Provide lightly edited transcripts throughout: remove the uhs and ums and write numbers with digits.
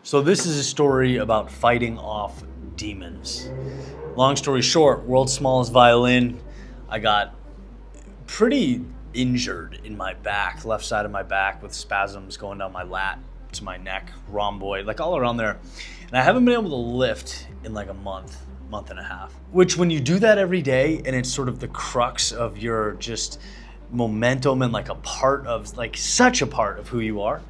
So this is a story about fighting off demons. Long story short, world's smallest violin. I got pretty injured in my back, left side of my back, with spasms going down my lat to my neck, rhomboid, like all around there. And I haven't been able to lift in like a month and a half. Which when you do that every day and it's sort of the crux of your just momentum and like a part of, like such a part of who you are,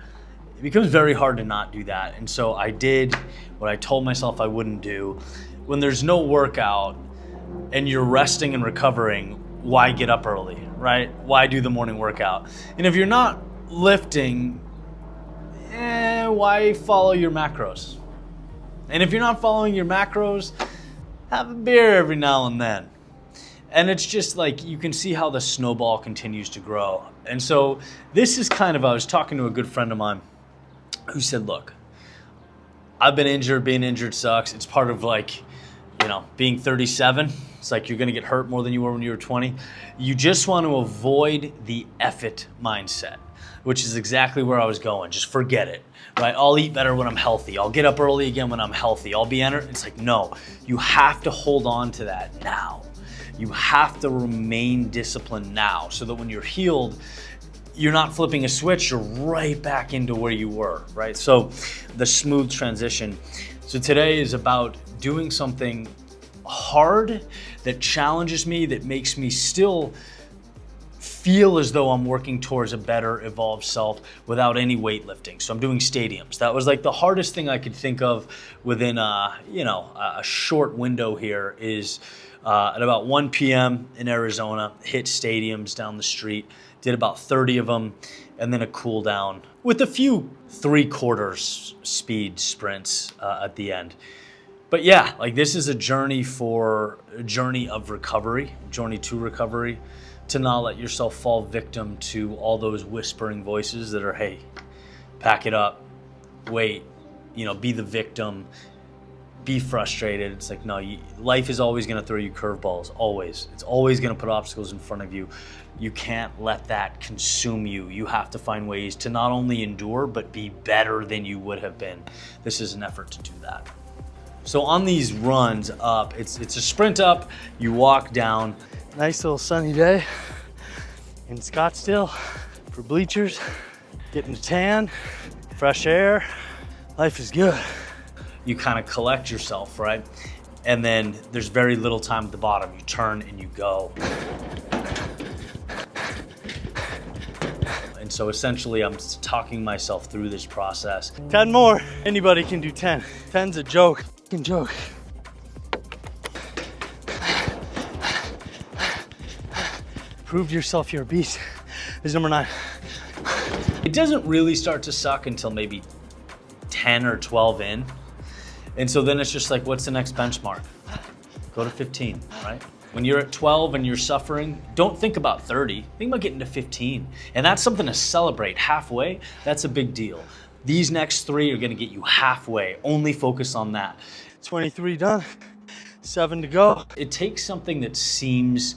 it becomes very hard to not do that. And so I did what I told myself I wouldn't do. When there's no workout and you're resting and recovering, why get up early, right? Why do the morning workout? And if you're not lifting, why follow your macros? And if you're not following your macros, have a beer every now and then. And it's just like, you can see how the snowball continues to grow. And so this is kind of, I was talking to a good friend of mine who said, look, I've been injured, being injured sucks. It's part of like, being 37. It's like you're gonna get hurt more than you were when you were 20. You just want to avoid the effort mindset, which is exactly where I was going. Just forget it, right? I'll eat better when I'm healthy. I'll get up early again when I'm healthy. I'll be energetic. It's like, no, you have to hold on to that now. You have to remain disciplined now so that when you're healed, you're not flipping a switch, you're right back into where you were, right? So the smooth transition. So today is about doing something hard that challenges me, that makes me still feel as though I'm working towards a better evolved self without any weightlifting. So I'm doing stadiums. That was like the hardest thing I could think of within a short window here is at about 1 p.m. in Arizona, hit stadiums down the street, did about 30 of them, and then a cool down with a few 3/4 speed sprints at the end. But yeah, like this is a journey of recovery, journey to recovery, to not let yourself fall victim to all those whispering voices that are, hey, pack it up, wait, be the victim, be frustrated. It's like, no, life is always gonna throw you curveballs, always. It's always gonna put obstacles in front of you. You can't let that consume you. You have to find ways to not only endure, but be better than you would have been. This is an effort to do that. So on these runs up, it's a sprint up, you walk down. Nice little sunny day in Scottsdale for bleachers, getting a tan, fresh air, life is good. You kind of collect yourself, right? And then there's very little time at the bottom. You turn and you go. And so essentially I'm just talking myself through this process. 10 more, anybody can do 10. 10's a joke, joke. Prove to yourself you're a beast. This is number 9. It doesn't really start to suck until maybe 10 or 12 in. And so then it's just like, what's the next benchmark? Go to 15, right? When you're at 12 and you're suffering, don't think about 30, think about getting to 15. And that's something to celebrate. Halfway, that's a big deal. These next 3 are gonna get you halfway. Only focus on that. 23 done, 7 to go. It takes something that seems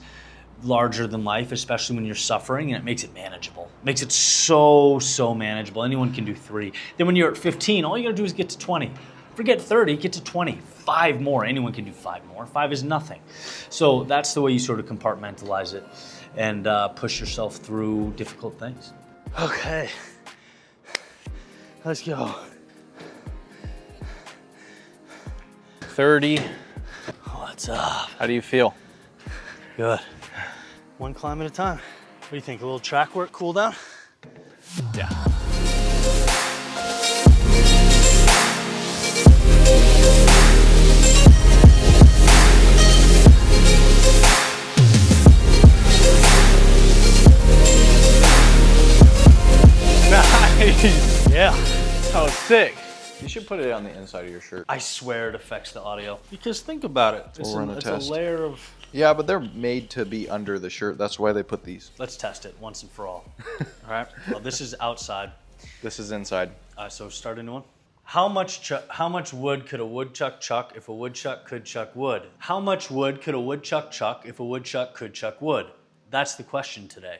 larger than life, especially when you're suffering, and it makes it manageable. It makes it so manageable. Anyone can do 3. Then when you're at 15, all you gotta do is get to 20. Forget 30, get to 20. 5 more, anyone can do 5 more. 5 is nothing. So that's the way you sort of compartmentalize it and push yourself through difficult things. Okay, let's go. 30. What's up? How do you feel? Good. One climb at a time. What do you think, a little track work, cool down? Yeah. Nice. Yeah. Oh, sick. You should put it on the inside of your shirt. I swear it affects the audio. Because think about it. We'll run a test. A layer of... Yeah, but they're made to be under the shirt. That's why they put these. Let's test it once and for all. All right. Well, this is outside. This is inside. So start a new one. How much wood could a woodchuck chuck if a woodchuck could chuck wood? How much wood could a woodchuck chuck if a woodchuck could chuck wood? That's the question today.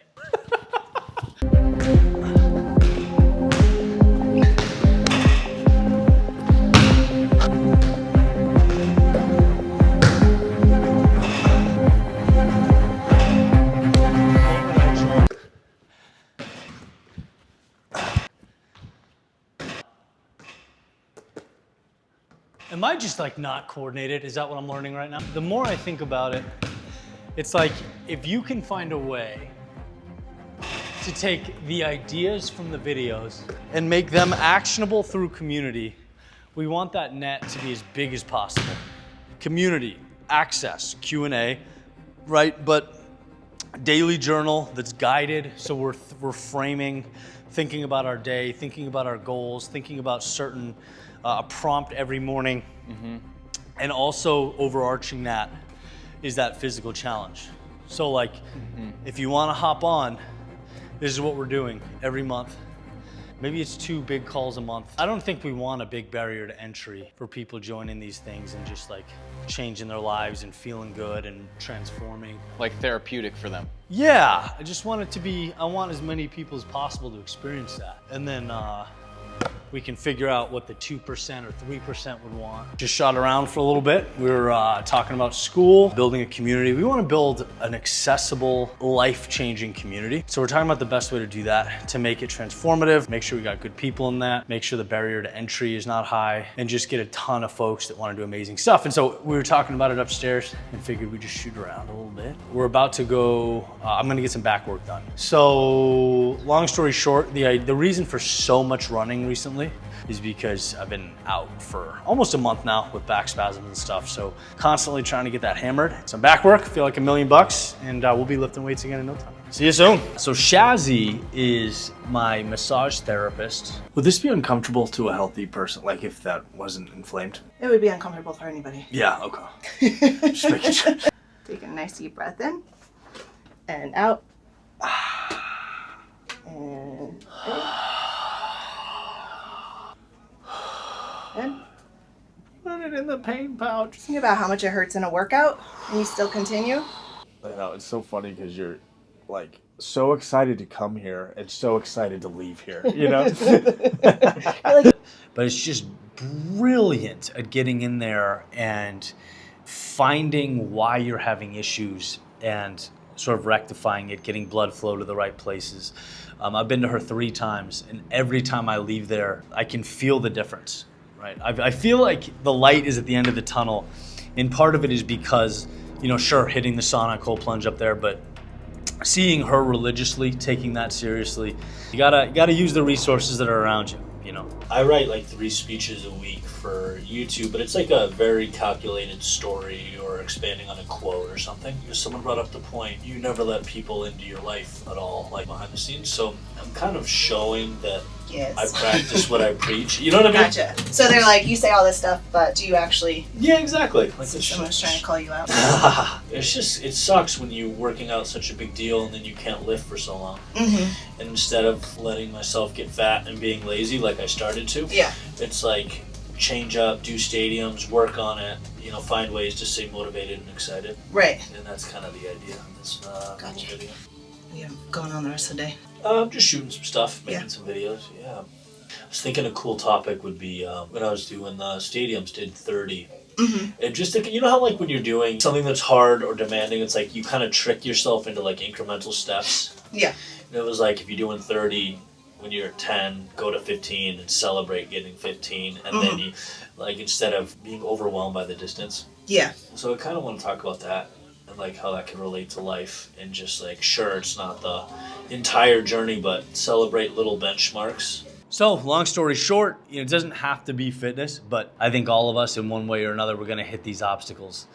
Am I just like not coordinated? Is that what I'm learning right now? The more I think about it, it's like if you can find a way to take the ideas from the videos and make them actionable through community, we want that net to be as big as possible. Community, access, Q&A, right? But daily journal that's guided, so we're framing, thinking about our day, thinking about our goals, thinking about certain, a prompt every morning. And also overarching that is that physical challenge. So like, if you wanna hop on, this is what we're doing every month. Maybe it's 2 big calls a month. I don't think we want a big barrier to entry for people joining these things and just like changing their lives and feeling good and transforming. Like therapeutic for them. Yeah, I just want it to be, I want as many people as possible to experience that. And then we can figure out what the 2% or 3% would want. Just shot around for a little bit. We were talking about school, building a community. We want to build an accessible, life-changing community. So we're talking about the best way to do that, to make it transformative, make sure we got good people in that, make sure the barrier to entry is not high, and just get a ton of folks that want to do amazing stuff. And so we were talking about it upstairs and figured we'd just shoot around a little bit. We're about to go, I'm gonna get some back work done. So long story short, the reason for so much running recently is because I've been out for almost a month now with back spasms and stuff. So constantly trying to get that hammered. Some back work, feel like $1 million, and we'll be lifting weights again in no time. See you soon. So Shazzy is my massage therapist. Would this be uncomfortable to a healthy person? Like if that wasn't inflamed? It would be uncomfortable for anybody. Yeah, okay. Just making sure. Take a nice deep breath in and out. And in. Put it in the pain pouch. Think about how much it hurts in a workout and you still continue. I know, it's so funny because you're like so excited to come here and so excited to leave here, you know? But it's just brilliant at getting in there and finding why you're having issues and sort of rectifying it, getting blood flow to the right places. I've been to her 3 times, and every time I leave there, I can feel the difference, right? I feel like the light is at the end of the tunnel, and part of it is because, you know, sure, hitting the sauna cold plunge up there, but seeing her religiously, taking that seriously, you gotta use the resources that are around you, you know. I write like 3 speeches a week for YouTube, but it's like a very calculated story or expanding on a quote or something. Because someone brought up the point, you never let people into your life at all, like behind the scenes. So I'm kind of showing that Yes. I practice what I preach. You know what I mean? Gotcha. So they're like, you say all this stuff, but do you actually? Yeah, exactly. Like Someone's trying to call you out. It's just, it sucks when you're working out such a big deal and then you can't lift for so long. Mm-hmm. And instead of letting myself get fat and being lazy like I started to, Yeah. it's like change up, do stadiums, work on it, you know, find ways to stay motivated and excited. Right. And that's kind of the idea of this Gotcha. video. What do you have going on the rest of the day? Just shooting some stuff, making some videos, yeah. I was thinking a cool topic would be when I was doing the stadiums, did 30. Mm-hmm. And just thinking, you know how like when you're doing something that's hard or demanding, it's like you kind of trick yourself into like incremental steps. Yeah. And it was like if you're doing 30, when you're at 10, go to 15 and celebrate getting 15. And then you, like, instead of being overwhelmed by the distance. Yeah. So I kind of want to talk about that and like how that can relate to life and just like, sure, it's not the entire journey, but celebrate little benchmarks. So, long story short, you know, it doesn't have to be fitness, but I think all of us in one way or another, we're gonna hit these obstacles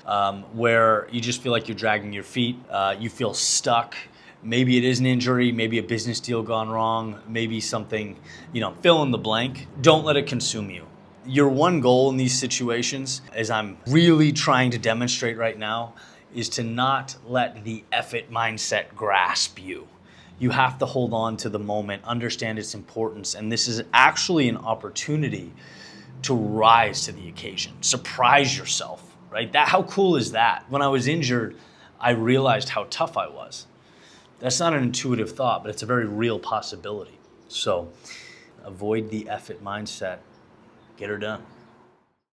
where you just feel like you're dragging your feet, you feel stuck. Maybe it is an injury, maybe a business deal gone wrong, maybe something, you know, fill in the blank. Don't let it consume you. Your one goal in these situations, as I'm really trying to demonstrate right now, is to not let the F it mindset grasp you. You have to hold on to the moment, understand its importance, and this is actually an opportunity to rise to the occasion. Surprise yourself, right? How cool is that? When I was injured, I realized how tough I was. That's not an intuitive thought, but it's a very real possibility. So avoid the F it mindset. Get her done.